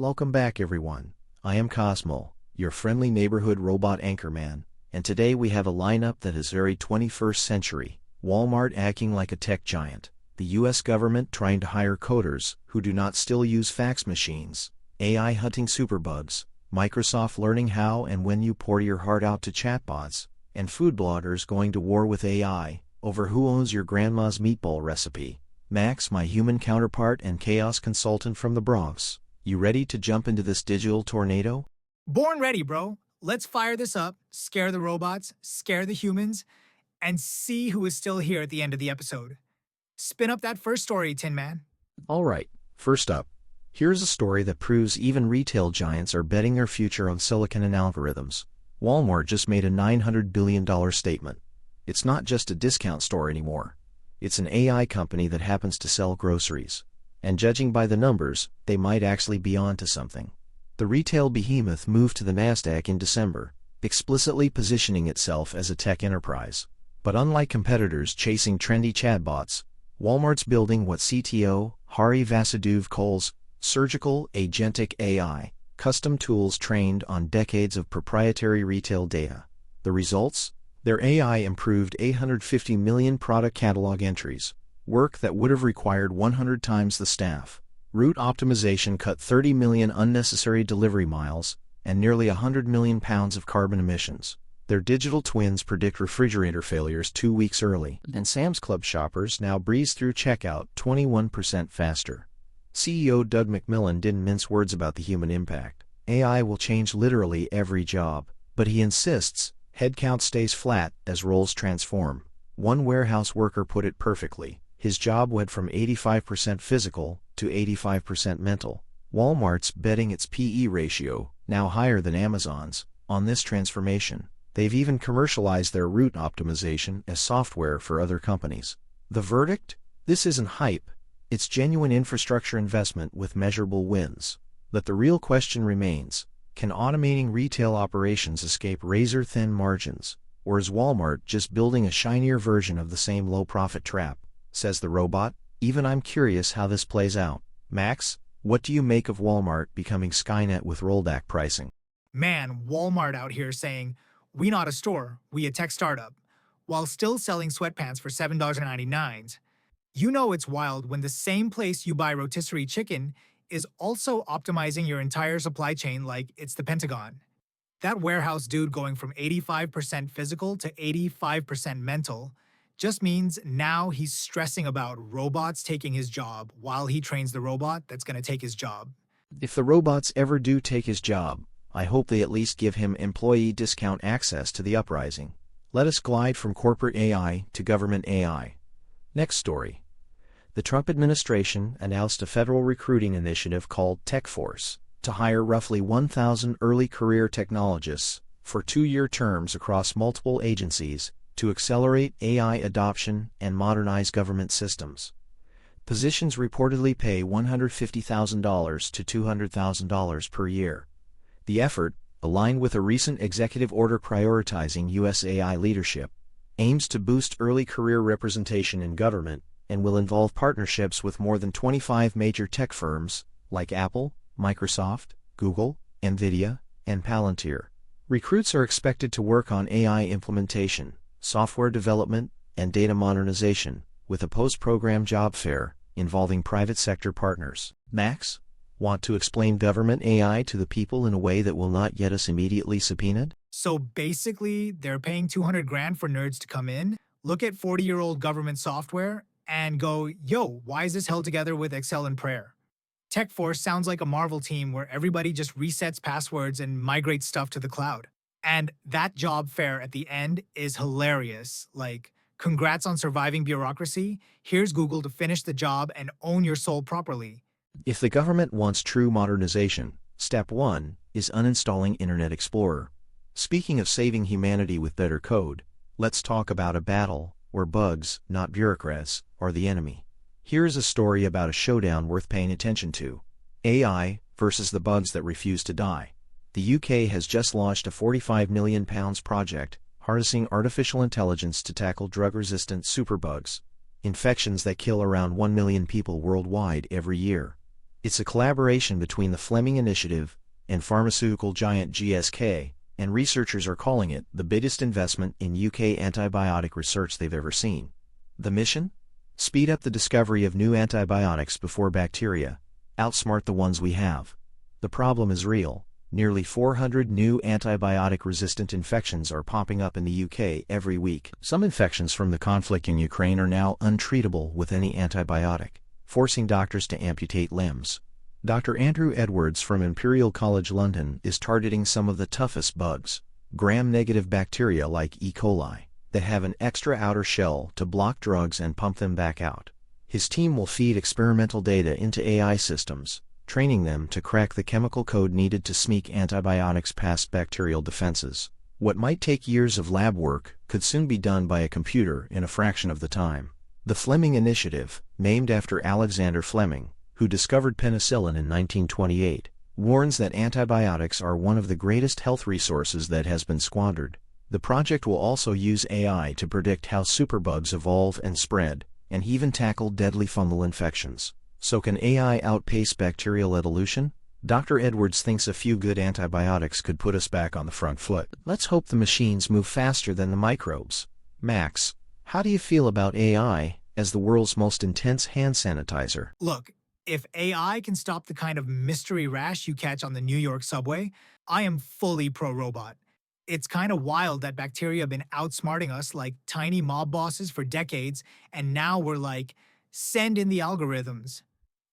Welcome back everyone. I am Cosmo, your friendly neighborhood robot anchorman, and today we have a lineup that is very 21st century. Walmart acting like a tech giant, the US government trying to hire coders who do not still use fax machines, AI hunting superbugs, Microsoft learning how and when you pour your heart out to chatbots, and food bloggers going to war with AI over who owns your grandma's meatball recipe. Max, my human counterpart and chaos consultant from the Bronx, you ready to jump into this digital tornado? Born ready, bro. Let's fire this up, scare the robots, scare the humans, and see who is still here at the end of the episode. Spin up that first story, Tin Man. Alright, first up, here's a story that proves even retail giants are betting their future on silicon and algorithms. Walmart just made a $900 billion statement. It's not just a discount store anymore. It's an AI company that happens to sell groceries. And judging by the numbers, they might actually be onto something. The retail behemoth moved to the Nasdaq in December, explicitly positioning itself as a tech enterprise. But unlike competitors chasing trendy chatbots, Walmart's building what CTO Hari Vasudev calls surgical agentic AI, custom tools trained on decades of proprietary retail data. The results? Their AI improved 850 million product catalog entries, work that would have required 100 times the staff. Route optimization cut 30 million unnecessary delivery miles and nearly 100 million pounds of carbon emissions. Their digital twins predict refrigerator failures 2 weeks early, and Sam's Club shoppers now breeze through checkout 21% faster. CEO Doug McMillon didn't mince words about the human impact. AI will change literally every job, but he insists headcount stays flat as roles transform. One warehouse worker put it perfectly. His job went from 85% physical to 85% mental. Walmart's betting its PE ratio, now higher than Amazon's, on this transformation. They've even commercialized their route optimization as software for other companies. The verdict? This isn't hype. It's genuine infrastructure investment with measurable wins. But the real question remains, can automating retail operations escape razor-thin margins? Or is Walmart just building a shinier version of the same low-profit trap? Says the robot. Even I'm curious how this plays out. Max, what do you make of Walmart becoming Skynet with rollback pricing? Man, Walmart out here saying, we not a store, we a tech startup, while still selling sweatpants for $7.99. You know it's wild when the same place you buy rotisserie chicken is also optimizing your entire supply chain like it's the Pentagon. That warehouse dude going from 85% physical to 85% mental just means now he's stressing about robots taking his job while he trains the robot that's going to take his job. If the robots ever do take his job, I hope they at least give him employee discount access to the uprising. Let us glide from corporate AI to government AI. Next story. The Trump administration announced a federal recruiting initiative called TechForce to hire roughly 1,000 early career technologists for 2-year terms across multiple agencies to accelerate AI adoption and modernize government systems. Positions reportedly pay $150,000 to $200,000 per year. The effort, aligned with a recent executive order prioritizing U.S. AI leadership, aims to boost early career representation in government and will involve partnerships with more than 25 major tech firms like Apple, Microsoft, Google, NVIDIA, and Palantir. Recruits are expected to work on AI implementation, software development, and data modernization, with a post-program job fair involving private sector partners. Max, want to explain government AI to the people in a way that will not get us immediately subpoenaed? So basically, they're paying 200 grand for nerds to come in, look at 40-year-old government software, and go, yo, why is this held together with Excel and prayer? TechForce sounds like a Marvel team where everybody just resets passwords and migrates stuff to the cloud. And that job fair at the end is hilarious. Like, congrats on surviving bureaucracy. Here's Google to finish the job and own your soul properly. If the government wants true modernization, step 1 is uninstalling Internet Explorer. Speaking of saving humanity with better code, let's talk about a battle where bugs, not bureaucrats, are the enemy. Here's a story about a showdown worth paying attention to. AI versus the bugs that refuse to die. The UK has just launched a £45 million project, harnessing artificial intelligence to tackle drug-resistant superbugs, infections that kill around 1 million people worldwide every year. It's a collaboration between the Fleming Initiative and pharmaceutical giant GSK, and researchers are calling it the biggest investment in UK antibiotic research they've ever seen. The mission? Speed up the discovery of new antibiotics before bacteria outsmart the ones we have. The problem is real. Nearly 400 new antibiotic-resistant infections are popping up in the UK every week. Some infections from the conflict in Ukraine are now untreatable with any antibiotic, forcing doctors to amputate limbs. Dr. Andrew Edwards from Imperial College London is targeting some of the toughest bugs, gram-negative bacteria like E. coli, that have an extra outer shell to block drugs and pump them back out. His team will feed experimental data into AI systems, training them to crack the chemical code needed to sneak antibiotics past bacterial defenses. What might take years of lab work could soon be done by a computer in a fraction of the time. The Fleming Initiative, named after Alexander Fleming, who discovered penicillin in 1928, warns that antibiotics are one of the greatest health resources that has been squandered. The project will also use AI to predict how superbugs evolve and spread, and even tackle deadly fungal infections. So can AI outpace bacterial evolution? Dr. Edwards thinks a few good antibiotics could put us back on the front foot. Let's hope the machines move faster than the microbes. Max, how do you feel about AI as the world's most intense hand sanitizer? Look, if AI can stop the kind of mystery rash you catch on the New York subway, I am fully pro-robot. It's kind of wild that bacteria have been outsmarting us like tiny mob bosses for decades, and now we're like, send in the algorithms.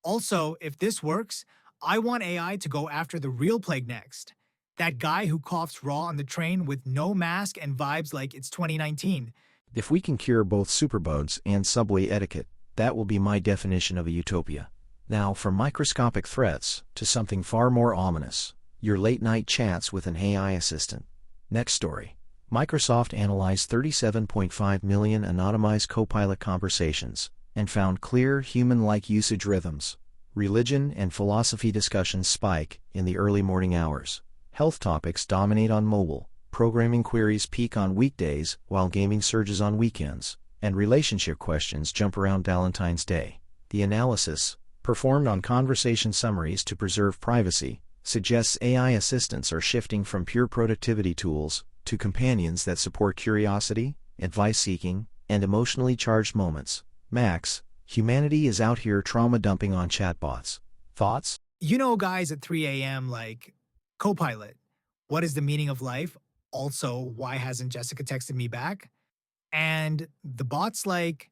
Also, if this works, I want AI to go after the real plague next. That guy who coughs raw on the train with no mask and vibes like it's 2019. If we can cure both superbugs and subway etiquette, that will be my definition of a utopia. Now, from microscopic threats to something far more ominous, your late-night chats with an AI assistant. Next story. Microsoft analyzed 37.5 million anonymized Copilot conversations and found clear human-like usage rhythms. Religion and philosophy discussions spike in the early morning hours. Health topics dominate on mobile. Programming queries peak on weekdays while gaming surges on weekends. And relationship questions jump around Valentine's Day. The analysis, performed on conversation summaries to preserve privacy, suggests AI assistants are shifting from pure productivity tools to companions that support curiosity, advice-seeking, and emotionally charged moments. Max, humanity is out here trauma dumping on chatbots. Thoughts? You know, guys at 3 a.m. like, Copilot, what is the meaning of life? Also, why hasn't Jessica texted me back? And the bot's like,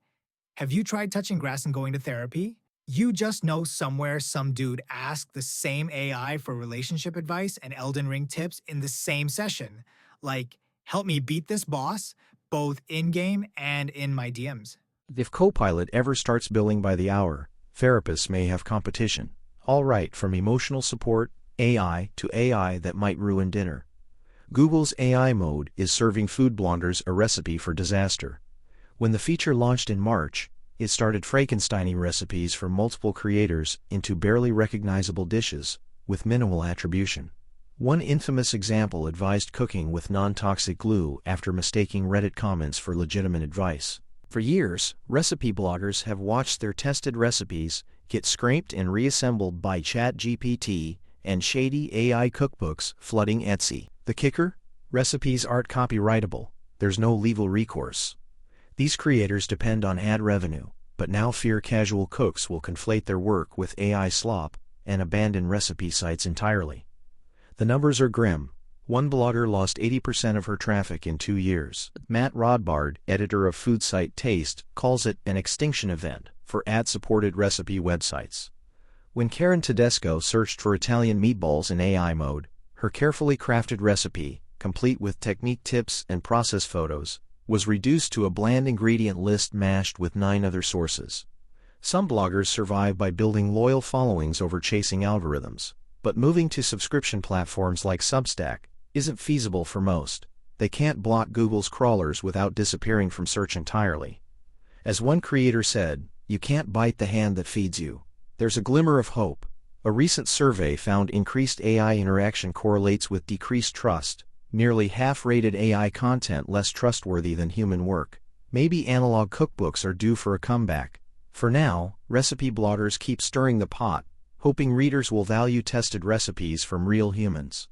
have you tried touching grass and going to therapy? You just know somewhere some dude asked the same AI for relationship advice and Elden Ring tips in the same session. Like, help me beat this boss, both in-game and in my DMs. If Copilot ever starts billing by the hour, therapists may have competition. All right, from emotional support, AI, to AI that might ruin dinner. Google's AI mode is serving food bloggers a recipe for disaster. When the feature launched in March, it started Frankensteining recipes from multiple creators into barely recognizable dishes, with minimal attribution. One infamous example advised cooking with non-toxic glue after mistaking Reddit comments for legitimate advice. For years, recipe bloggers have watched their tested recipes get scraped and reassembled by ChatGPT and shady AI cookbooks flooding Etsy. The kicker? Recipes aren't copyrightable. There's no legal recourse. These creators depend on ad revenue, but now fear casual cooks will conflate their work with AI slop and abandon recipe sites entirely. The numbers are grim. One blogger lost 80% of her traffic in 2 years. Matt Rodbard, editor of food site Taste, calls it an extinction event for ad-supported recipe websites. When Karen Tedesco searched for Italian meatballs in AI mode, her carefully crafted recipe, complete with technique tips and process photos, was reduced to a bland ingredient list mashed with 9 other sources. Some bloggers survive by building loyal followings over chasing algorithms, but moving to subscription platforms like Substack isn't feasible for most. They can't block Google's crawlers without disappearing from search entirely. As one creator said, you can't bite the hand that feeds you. There's a glimmer of hope. A recent survey found increased AI interaction correlates with decreased trust. Nearly half rated AI content less trustworthy than human work. Maybe analog cookbooks are due for a comeback. For now, recipe bloggers keep stirring the pot, hoping readers will value tested recipes from real humans.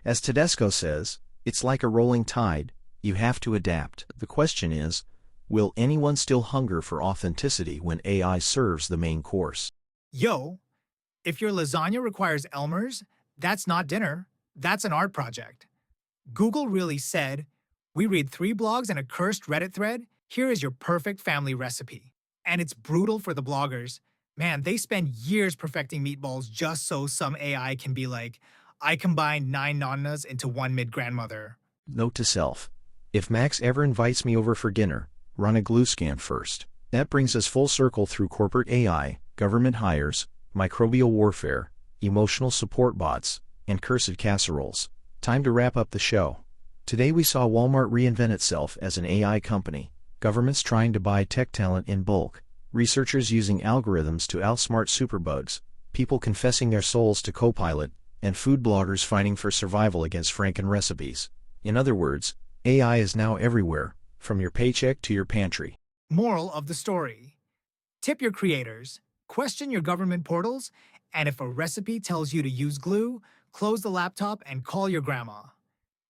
As Tedesco says, it's like a rolling tide, you have to adapt. The question is, will anyone still hunger for authenticity when AI serves the main course? Yo, if your lasagna requires Elmer's, that's not dinner, that's an art project. Google really said, we read 3 blogs and a cursed Reddit thread, here is your perfect family recipe. And it's brutal for the bloggers. Man, they spend years perfecting meatballs just so some AI can be like, I combined 9 nonnas into 1 mid-grandmother. Note to self, if Max ever invites me over for dinner, run a glue scan first. That brings us full circle through corporate AI, government hires, microbial warfare, emotional support bots, and cursed casseroles. Time to wrap up the show. Today we saw Walmart reinvent itself as an AI company, governments trying to buy tech talent in bulk, researchers using algorithms to outsmart superbugs, people confessing their souls to Copilot, and food bloggers fighting for survival against Franken recipes. In other words, AI is now everywhere, from your paycheck to your pantry. Moral of the story. Tip your creators, question your government portals, and if a recipe tells you to use glue, close the laptop and call your grandma.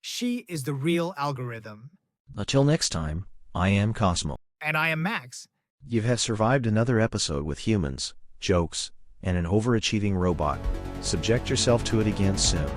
She is the real algorithm. Until next time, I am Cosmo. And I am Max. You have survived another episode with humans, jokes, and an overachieving robot. Subject yourself to it again soon.